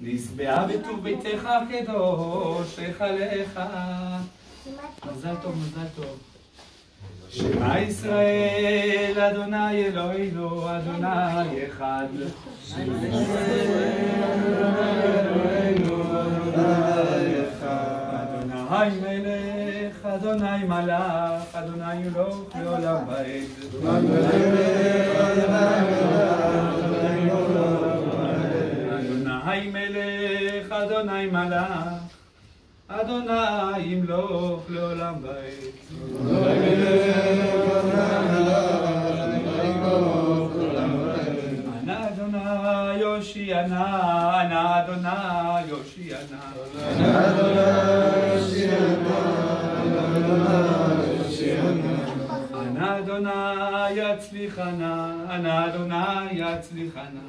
נשבעה בטוב ביתך הקדוש לך. מזל טוב, מזל טוב. שמע ישראל, אדוני אלוהינו, אדוני אחד. שמע ישראל, אלוהינו, אדוני אחד. אדוני מלך, אדוני מלך, אדוני מלוך לעולם ועד. אדוני מלך, אדוני מלך, אדוני ימלוך לעולם ועד. אנא אדוני יושיענה, אנא אדוני יושיענה. אנא אדוני יצליחנה, אנא אדוני יצליחנה.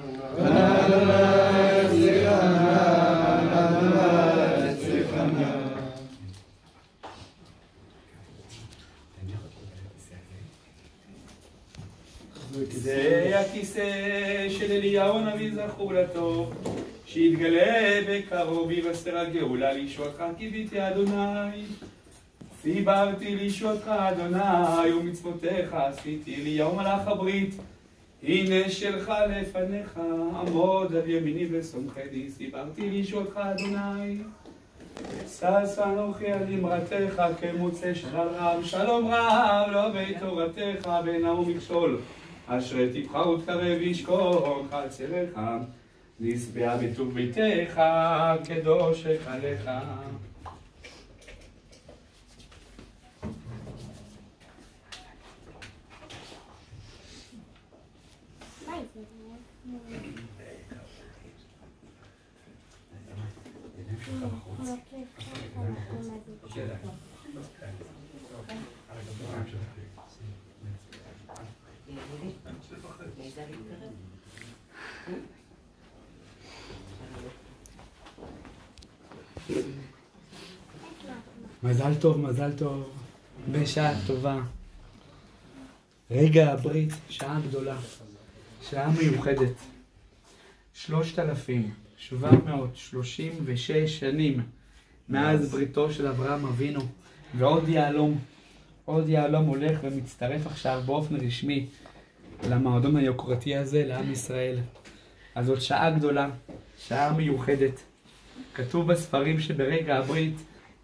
זה הכיסא של אליהו הנביא זכור לטוב, שיתגלה בקרוב ויבשר הגאולה לישועתך קיוויתי אדוני. סיברתי לישועתך אדוני ומצוותיך עשיתי. אליהו מלאך הברית הנה שלך לפניך, עמוד על ימיני ושמחני. סיברתי לישועתך אדוני, שש אנוכי על אמרתך כמוצא שלל רב. שלום רב לא בית תורתך ואינה ומכשול, אשרי תבחר ותקרב ישכון חצרך. נשבעה בטוב ביתך קדוש לך. מזל טוב, מזל טוב, בשעה טובה. רגע הברית, שעה גדולה, שעה מיוחדת. 3,736 שנים מאז בריתו של אברהם אבינו, ועוד יהלום הולך ומצטרף עכשיו באופן רשמי למועדון היוקרתי הזה, לעם ישראל. אז זאת שעה גדולה, שעה מיוחדת. כתוב בספרים שברגע הברית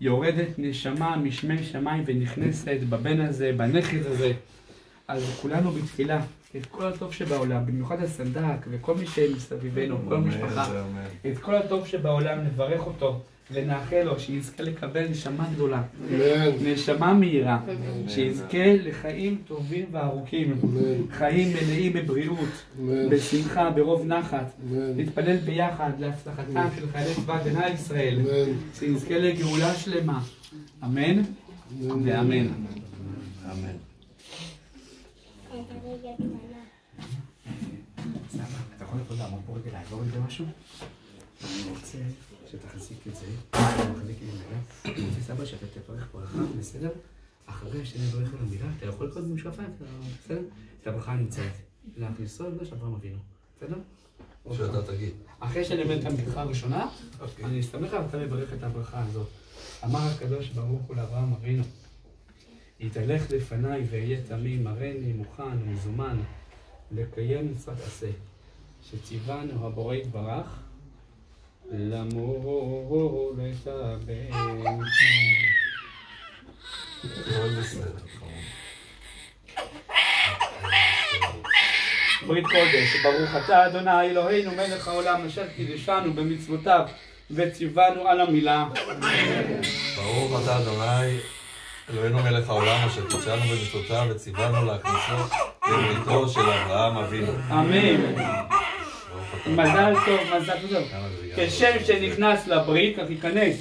יורדת נשמה משמי שמיים ונכנסת בבן הזה, בנכד הזה. אז כולנו בתפילה, את כל הטוב שבעולם, במיוחד הסנדק וכל מי שמסביבנו, כל המשפחה, את כל הטוב שבעולם נברך אותו ונאחל לו שיזכה לקבל נשמה גדולה, נשמה מהירה, שיזכה לחיים טובים וארוכים, חיים מלאים בבריאות, בשמחה, ברוב נחת. נתפלל ביחד להצלחתם של חיילי צבא הגנה לישראל, שיזכה לגאולה שלמה. אמן ואמן. אמן. אתה יכול לעבוד לעמוד פה רגע לעבור עם זה משהו? אני רוצה שתחזיק את זה, תחזיק את זה, אני רוצה סבא שאתה תברך ברכה, בסדר? אחרי שנברך על המילה, אתה יכול לקרוא במשקפיים, בסדר? את הברכה נמצאת להכניסו על זה של אברהם אבינו, בסדר? שאתה תגיד. אחרי שאני אומר את הברכה הראשונה, אני אסתמך ואתה מברך את הברכה הזאת. אמר הקדוש ברוך הוא לאברהם אבינו, יתהלך לפניי ואהיה תמים, הריני מוכן ומזומן לקיים מצוות עשה, שציוונו הבורא יתברך למור לטבן. ברית קודש, ברוך אתה אדוני אלוהינו מלך העולם אשר קידשנו במצוותיו וציוונו על המילה. ברוך אתה אדוני אלוהינו מלך העולם אשר קידשנו במצוותיו וציוונו להכניסו לביתו של אברהם אבינו. אמן. מזל טוב, מזל טוב. כשם שנכנס לברית, כך ייכנס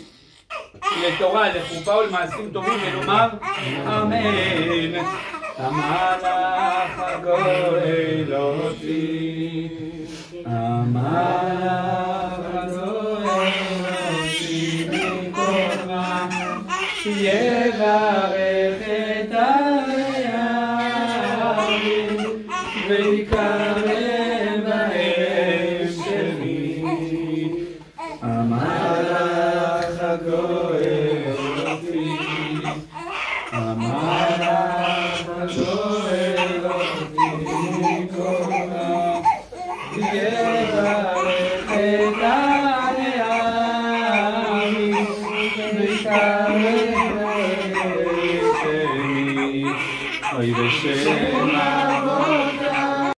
לתורה, לחופה ולמעשים טובים, ונאמר אמן. המלאך הגואל אותי, המלאך הגואל אותי מכל רע, יברך את הרעים ויקרב בהם שמי. Oy veshema